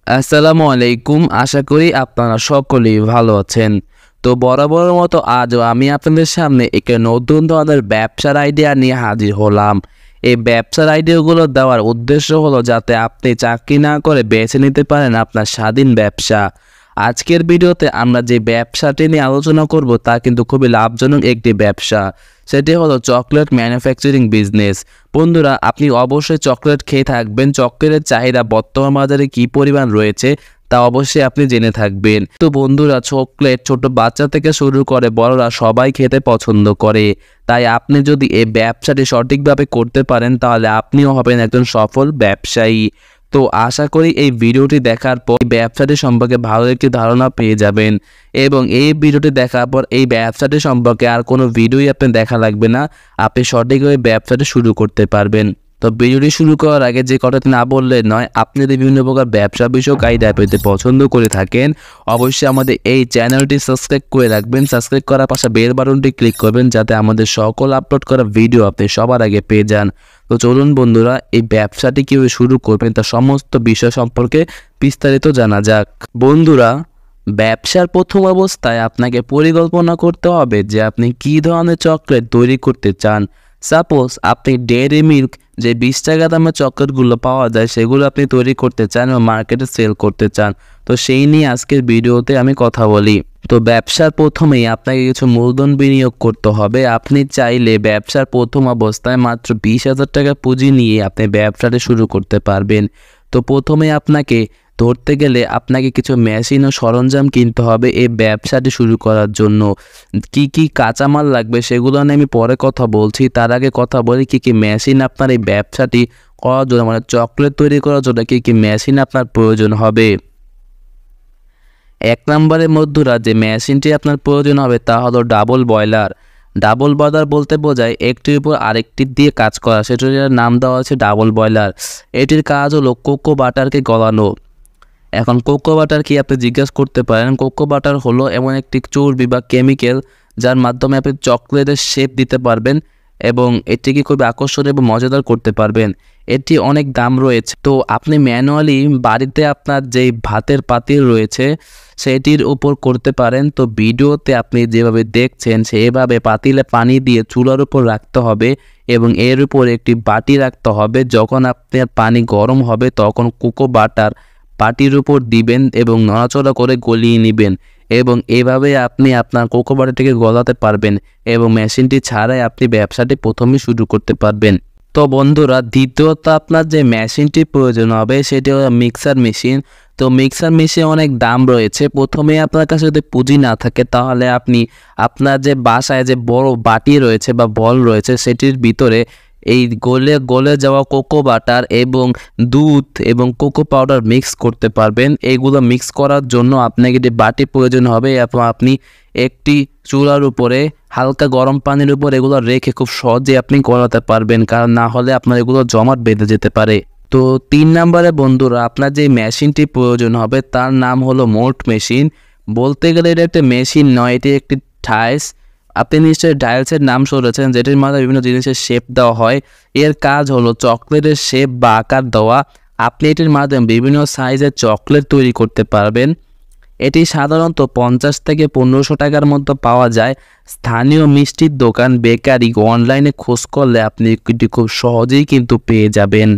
আসসালামু আলাইকুম। আশা করি আপনারা সকলেই ভালো আছেন। তো বরাবরের মতো আজও আমি আপনাদের সামনে একটি নতুন ধরনের ব্যবসার আইডিয়া নিয়ে হাজির হলাম। এই ব্যবসার আইডিয়াগুলো দেওয়ার উদ্দেশ্য হলো যাতে আপনি চাকরি না করে বেছে নিতে পারেন আপনার স্বাধীন ব্যবসা। আজকের ভিডিওতে আমরা যে ব্যবসাটি নিয়ে আলোচনা করব তা কিন্তু খুবই লাভজনক একটি ব্যবসা। সেটি হলো চকলেট ম্যানুফ্যাকচারিং বিজনেস। বন্ধুরা, আপনি অবশ্যই চকলেট খেয়ে থাকবেন। চকলেটের চাহিদা বর্তমান বাজারে কী পরিমাণ রয়েছে তা অবশ্যই আপনি জেনে থাকবেন। তো বন্ধুরা, চকলেট ছোট বাচ্চা থেকে শুরু করে বড়রা সবাই খেতে পছন্দ করে। তাই আপনি যদি এই ব্যবসাটি সঠিকভাবে করতে পারেন তাহলে আপনিও হবেন একজন সফল ব্যবসায়ী। তো আশা করি এই ভিডিওটি দেখার পর ব্যবসাটি সম্পর্কে ভালো একটি ধারণা পেয়ে যাবেন এবং এই ভিডিওটি দেখার পর এই ব্যবসাটি সম্পর্কে আর কোনো ভিডিওই আপনি দেখা লাগবে না। আপনি সঠিকভাবে ব্যবসাটি শুরু করতে পারবেন। তো ভিডিওটি শুরু করার আগে যে কথাটি না বললে নয়, আপনি যদি বিভিন্ন প্রকার ব্যবসা বিষয়ক আইডিয়া পেতে পছন্দ করে থাকেন অবশ্যই আমাদের এই চ্যানেলটি সাবস্ক্রাইব করে রাখবেন। সাবস্ক্রাইব করার পাশে বেল বাটনটি ক্লিক করবেন যাতে আমাদের সকল আপলোড করা ভিডিও আপনি সবার আগে পেয়ে যান। তো চলুন বন্ধুরা, এই ব্যবসাটি কীভাবে শুরু করবেন তার সমস্ত বিষয় সম্পর্কে বিস্তারিত জানা যাক। বন্ধুরা, ব্যবসার প্রথম অবস্থায় আপনাকে পরিকল্পনা করতে হবে যে আপনি কী ধরনের চকলেট তৈরি করতে চান। সাপোজ আপনি ডেয়ারি মিল্ক যে 20 টাকা দামের চকলেটগুলো পাওয়া যায় সেগুলো আপনি তৈরি করতে চান এবং মার্কেটে সেল করতে চান। তো সেই নিয়ে আজকের ভিডিওতে আমি কথা বলি। তো ব্যবসার প্রথমেই আপনাকে কিছু মূলধন বিনিয়োগ করতে হবে। আপনি চাইলে ব্যবসার প্রথম অবস্থায় মাত্র 20,000 টাকা পুঁজি নিয়ে আপনি ব্যবসাটা শুরু করতে পারবেন। তো প্রথমে আপনাকে ধরতে গেলে আপনাকে কিছু মেশিন ও সরঞ্জাম কিনতে হবে এই ব্যবসাটি শুরু করার জন্য। কি কি কাঁচামাল লাগবে সেগুলো নিয়ে আমি পরে কথা বলছি। তার আগে কথা বলি কি কি মেশিন আপনার এই ব্যবসাটি করার জন্য, মানে চকলেট তৈরি করার জন্য কি কি মেশিন আপনার প্রয়োজন হবে। 1 নম্বরের মধ্যরা যে মেশিনটি আপনার প্রয়োজন হবে তা হলো ডাবল বয়লার। ডাবল বয়লার বলতে বোঝায় একটির উপর আরেকটি দিয়ে কাজ করা, সেটার নাম দেওয়া আছে ডাবল বয়লার। এটির কাজ হলো কোকো বাটারকে গলানো। এখন কোকো বাটার কি আপনি জিজ্ঞাসা করতে পারেন। কোকো বাটার হলো এমন একটি চর্বি বা কেমিক্যাল যার মাধ্যমে আপনি চকলেটের শেপ দিতে পারবেন এবং এটিকে খুবই আকর্ষণীয় এবং মজাদার করতে পারবেন। এটি অনেক দাম রয়েছে। তো আপনি ম্যানুয়ালি বাড়িতে আপনার যেই ভাতের পাতিল রয়েছে সেটির উপর করতে পারেন। তো ভিডিওতে আপনি যেভাবে দেখছেন সেভাবে পাতিলে পানি দিয়ে চুলার উপর রাখতে হবে এবং এর উপর একটি বাটি রাখতে হবে। যখন আপনার পানি গরম হবে তখন কোকো বাটার বাটির উপর দিবেন এবং নড়াচড়া করে গলিয়ে নেবেন এবং এভাবে আপনি আপনার কোকো বাটারটিকে গলাতে পারবেন এবং মেশিনটি ছাড়াই আপনি ব্যবসাটি প্রথমে শুরু করতে পারবেন। তো বন্ধুরা, দ্বিতীয়ত আপনার যে মেশিনটি প্রয়োজন হবে সেটি হলো মিক্সার মেশিন। তো মিক্সার মেশিনে অনেক দাম রয়েছে। প্রথমে আপনার কাছে যদি পুঁজি না থাকে তাহলে আপনি আপনার যে বাসায় যে বড় বাটি রয়েছে বা বল রয়েছে সেটির ভিতরে এই গলে যাওয়া কোকো বাটার এবং দুধ এবং কোকো পাউডার মিক্স করতে পারবেন। এইগুলো মিক্স করার জন্য আপনাকে একটি বাটি প্রয়োজন হবে এবং আপনি একটি চুলার উপরে হালকা গরম পানির উপর এগুলো রেখে খুব সহজে আপনি গলাতে পারবেন, কারণ না হলে আপনার এগুলো জমাট বেঁধে যেতে পারে। তো 3 নম্বরে বন্ধুরা, আপনার যে মেশিনটি প্রয়োজন হবে তার নাম হলো মোল্ড মেশিন। বলতে গেলে এটা একটা মেশিন নয়, এটি একটি ডাইস। আপনি নিশ্চয়ই ডাইলসের নাম শুনেছেন, যেটির মাধ্যমে বিভিন্ন জিনিসের শেপ দেওয়া হয়। এর কাজ হলো চকলেটের শেপ বা আকার দেওয়া। আপনি এটির মাধ্যমে বিভিন্ন সাইজের চকলেট তৈরি করতে পারবেন। এটি সাধারণত 50 থেকে 1500 টাকার মতো পাওয়া যায়। স্থানীয় মিষ্টির দোকান, বেকারি, অনলাইনে খোঁজ করলে আপনি এটি খুব সহজেই কিন্তু পেয়ে যাবেন।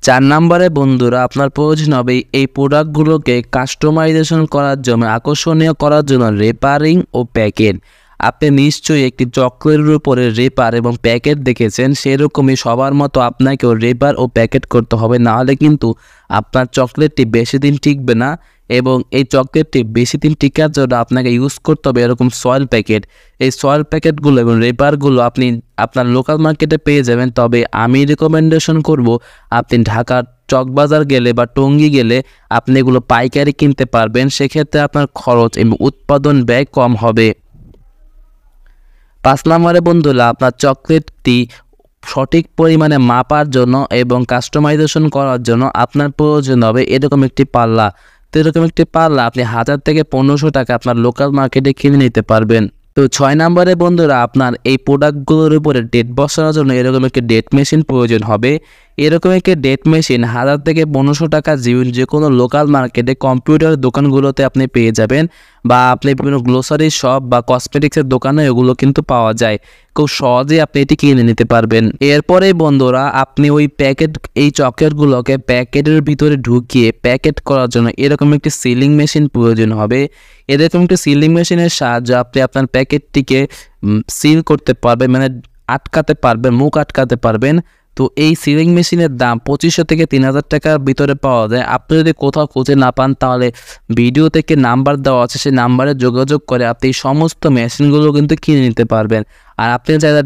4 নম্বরে বন্ধুরা, আপনার প্রয়োজন হবে এই প্রোডাক্টগুলোকে কাস্টমাইজেশন করার জন্য, আকর্ষণীয় করার জন্য রেপারিং ও প্যাকেট। আপনি নিশ্চয়ই একটি চকলেটের উপরে রেপার এবং প্যাকেট দেখেছেন, সেরকমই সবার মতো আপনাকেও রেপার ও প্যাকেট করতে হবে, নাহলে কিন্তু আপনার চকলেটটি বেশি দিন টিকবে না। এবং এই চকলেটটি বেশি দিন টিকার জন্য আপনাকে ইউজ করতে হবে এরকম সয়েল প্যাকেট। এই সয়েল প্যাকেটগুলো এবং রেপারগুলো আপনি আপনার লোকাল মার্কেটে পেয়ে যাবেন। তবে আমি রেকমেন্ডেশন করব আপনি ঢাকার চকবাজার গেলে বা টঙ্গী গেলে আপনি এগুলো পাইকারি কিনতে পারবেন। সেক্ষেত্রে আপনার খরচ এবং উৎপাদন ব্যয় কম হবে। 5 নম্বরে বন্ধুরা, আপনার চকলেটটি সঠিক পরিমাণে মাপার জন্য এবং কাস্টমাইজেশন করার জন্য আপনার প্রয়োজন হবে এরকম একটি পাল্লা। তো এরকম একটি পাল্লা আপনি 1000 থেকে 1500 টাকা আপনার লোকাল মার্কেটে কিনে নিতে পারবেন। তো 6 নম্বরে বন্ধুরা, আপনার এই প্রোডাক্টগুলোর উপরে ডেট বসানোর জন্য এরকম একটি ডেট মেশিন প্রয়োজন হবে। এরকম একটি ডেট মেশিন 1000 থেকে 1500 টাকা যে কোনো লোকাল মার্কেটে কম্পিউটার দোকানগুলোতে আপনি পেয়ে যাবেন, বা আপনি বিভিন্ন গ্লোসারি শপ বা কসমেটিক্সের দোকানে এগুলো কিন্তু পাওয়া যায়। খুব সহজেই আপনি এটি কিনে নিতে পারবেন। এরপরে বন্ধুরা আপনি ওই এই চকলেটগুলোকে প্যাকেটের ভিতরে ঢুকিয়ে প্যাকেট করার জন্য এরকম একটি সিলিং মেশিন প্রয়োজন হবে। এরকম একটি সিলিং মেশিনের সাহায্যে আপনি আপনার প্যাকেটটিকে সিল করতে পারবেন, মানে আটকাতে পারবেন, মুখ আটকাতে পারবেন। তো এই সিলিং মেশিনের দাম 2500 থেকে 3000 টাকার ভিতরে পাওয়া যায়। আপনি যদি কোথাও খুঁজে না পান তাহলে ভিডিও থেকে নাম্বার দেওয়া আছে, সেই নাম্বারে যোগাযোগ করে আপনি এই সমস্ত মেশিনগুলো কিন্তু কিনে নিতে পারবেন। আর আপনি চাইলে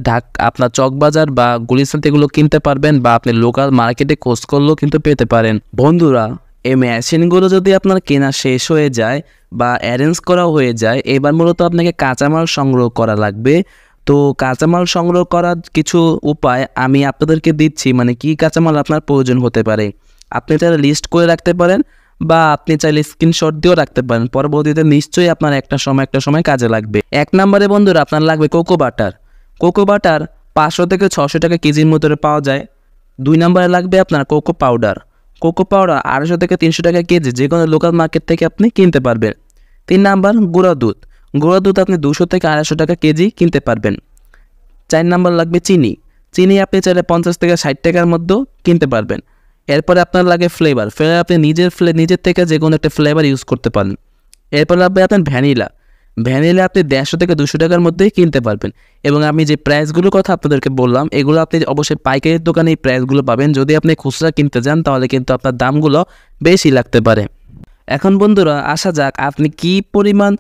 আপনার চকবাজার বা গুলিস্তান এগুলো কিনতে পারবেন, বা আপনি লোকাল মার্কেটে খোঁজ করলেও কিন্তু পেতে পারেন। বন্ধুরা এই মেশিনগুলো যদি আপনার কেনা শেষ হয়ে যায় বা অ্যারেঞ্জ করা হয়ে যায়, এবার মূলত আপনাকে কাঁচামাল সংগ্রহ করা লাগবে। তো কাঁচামাল সংগ্রহ করার কিছু উপায় আমি আপনাদেরকে দিচ্ছি, মানে কি কাঁচামাল আপনার প্রয়োজন হতে পারে। আপনি চাইলে লিস্ট করে রাখতে পারেন, বা আপনি চাইলে স্ক্রিনশট দিয়েও রাখতে পারেন, পরবর্তীতে নিশ্চয়ই আপনার একটা সময় কাজে লাগবে। 1 নম্বরে বন্ধুরা আপনার লাগবে কোকো বাটার। কোকো বাটার 500 থেকে 600 টাকা কেজির মধ্যে পাওয়া যায়। 2 নম্বরে লাগবে আপনার কোকো পাউডার। কোকো পাউডার 250 থেকে 300 টাকা কেজি যে কোনো লোকাল মার্কেট থেকে আপনি কিনতে পারবেন। 3 নাম্বার গুঁড়া দুধ। গুঁড়া দুধ আপনি 200 থেকে 250 টাকা কেজি কিনতে পারবেন। 4 নাম্বার লাগবে চিনি। চিনি আপনি চাইলে 50 থেকে 60 টাকার মধ্যেও কিনতে পারবেন। এরপরে আপনার লাগে ফ্লেভার। আপনি নিজের থেকে যে কোনো একটা ফ্লেভার ইউজ করতে পারেন। এরপর লাগবে আপনার ভ্যানিলা। ভ্যানিলা আপনি 150 থেকে 200 টাকার মধ্যেই কিনতে পারবেন। এবং আমি যে প্রাইসগুলোর কথা আপনাদেরকে বললাম, এগুলো আপনি অবশ্যই পাইকারির দোকানে এই প্রাইসগুলো পাবেন। যদি আপনি খুচরা কিনতে যান তাহলে কিন্তু আপনার দামগুলো বেশি লাগতে পারে। এখন বন্ধুরা আসা যাক আপনি কি পরিমাণ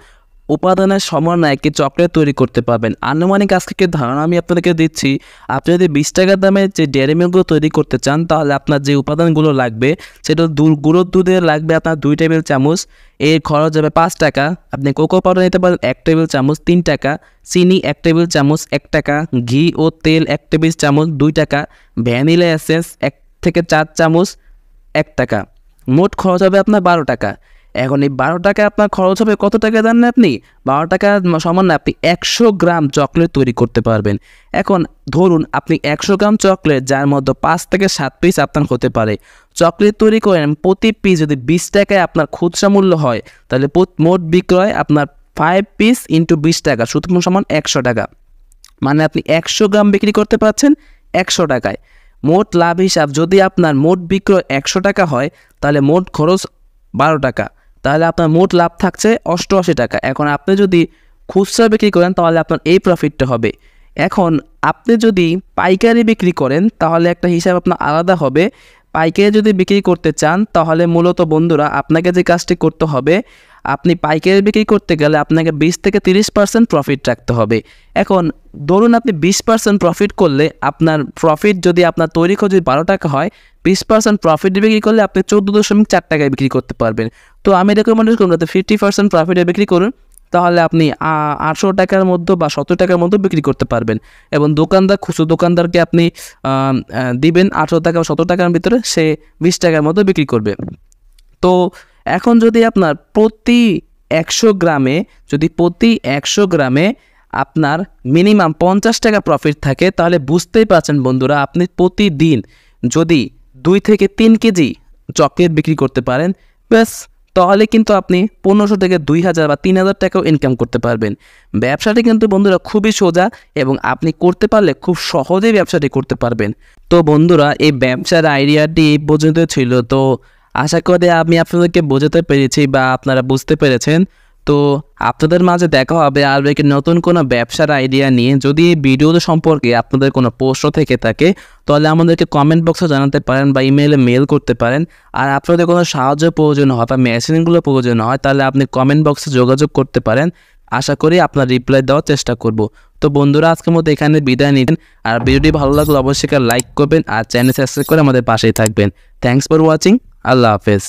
উপাদানের সমন্বয়ে একটি চকলেট তৈরি করতে পারবেন। আনুমানিক আজকে ধারণা আমি আপনাদেরকে দিচ্ছি। আপনি যদি 20 টাকার দামে যে ডেয়ারি মিল্কগুলো তৈরি করতে চান, তাহলে আপনার যে উপাদানগুলো লাগবে সেটা গুঁড়োর দুধের লাগবে আপনার 2 টেবিল চামচ, এর খরচ যাবে 5 টাকা। আপনি কোকো পাউডার নিতে পারেন 1 টেবিল চামচ 3 টাকা, চিনি 1 টেবিল চামচ 1 টাকা, ঘি ও তেল 1 টেবিল চামচ 2 টাকা, ভ্যানিলা এসেন্স 1 থেকে 4 চামচ 1 টাকা। মোট খরচ হবে আপনার 12 টাকা। এখন এই 12 টাকায় আপনার খরচ হবে কত টাকা জানেন আপনি? 12 টাকা সমান আপনি 100 গ্রাম চকলেট তৈরি করতে পারবেন। এখন ধরুন আপনি 100 গ্রাম চকলেট, যার মধ্যে 5 থেকে 7 পিস আপনার হতে পারে, চকলেট তৈরি করেন। প্রতি পিস যদি 20 টাকায় আপনার খুচরা মূল্য হয়, তাহলে মোট বিক্রয় আপনার 5 পিস ইন্টু 20 টাকা সূত্র সমান 100 টাকা। মানে আপনি 100 গ্রাম বিক্রি করতে পারছেন 100 টাকায়। মোট লাভ হিসাব যদি আপনার মোট বিক্রয় 100 টাকা হয়, তাহলে মোট খরচ 12 টাকা, তাহলে আপনার মোট লাভ থাকছে 88 টাকা। এখন আপনি যদি খুচরা বিক্রি করেন তাহলে আপনার এই প্রফিটটা হবে। এখন আপনি যদি পাইকারি বিক্রি করেন তাহলে একটা হিসাব আপনার আলাদা হবে। পাইকারি যদি বিক্রি করতে চান তাহলে মূলত বন্ধুরা আপনাকে যে কাজটি করতে হবে, আপনি পাইকারি বিক্রি করতে গেলে আপনাকে 20 থেকে 30% প্রফিট রাখতে হবে। এখন ধরুন আপনি 20% প্রফিট করলে আপনার প্রফিট যদি আপনার তৈরি খরচ 12 টাকা হয়, 20% প্রফিট বিক্রি করলে আপনি 14.4 টাকায় বিক্রি করতে পারবেন। তো আমি রেকমেন্ড করব যাতে 50% প্রফিটে বিক্রি করুন, তাহলে আপনি 800 টাকার মধ্যে বা 70 টাকার মধ্যে বিক্রি করতে পারবেন। এবং খুচরো দোকানদারকে আপনি দিবেন 800 টাকা বা 70 টাকার ভিতরে, সে 20 টাকার মধ্যে বিক্রি করবে। তো এখন যদি আপনার প্রতি 100 গ্রামে আপনার মিনিমাম 50 টাকা প্রফিট থাকে, তাহলে বুঝতেই পারছেন বন্ধুরা আপনি প্রতিদিন যদি 2 থেকে 3 কেজি চকলেট বিক্রি করতে পারেন, ব্যাস তাহলে কিন্তু আপনি 1500 থেকে 2000 বা 3000 টাকাও ইনকাম করতে পারবেন। ব্যবসাটি কিন্তু বন্ধুরা খুবই সোজা, এবং আপনি করতে পারলে খুব সহজেই ব্যবসাটি করতে পারবেন। তো বন্ধুরা এই ব্যবসার আইডিয়াটি এই পর্যন্ত ছিল। তো আশা করি আমি আপনাদেরকে বোঝাতে পেরেছি বা আপনারা বুঝতে পেরেছেন। তো আপনাদের মাঝে দেখা হবে আর একটি নতুন কোনো ব্যবসার আইডিয়া নিয়ে। যদি এই ভিডিও সম্পর্কে আপনাদের কোনো প্রশ্ন থেকে থাকে তাহলে আমাদেরকে কমেন্ট বক্সে জানাতে পারেন বা ইমেইলে মেল করতে পারেন। আর আপনাদের কোনো সাহায্য প্রয়োজন হয় বা মেশিনগুলো প্রয়োজন হয় তাহলে আপনি কমেন্ট বক্সে যোগাযোগ করতে পারেন। আশা করি আপনার রিপ্লাই দেওয়ার চেষ্টা করব। তো বন্ধুরা আজকের মতো এখানে বিদায় নিন। আর ভিডিওটি ভালো লাগলে অবশ্যই লাইক করবেন আর চ্যানেল সাবস্ক্রাইব করে আমাদের পাশেই থাকবেন। Thanks for watching. আল্লাহ হাফেজ।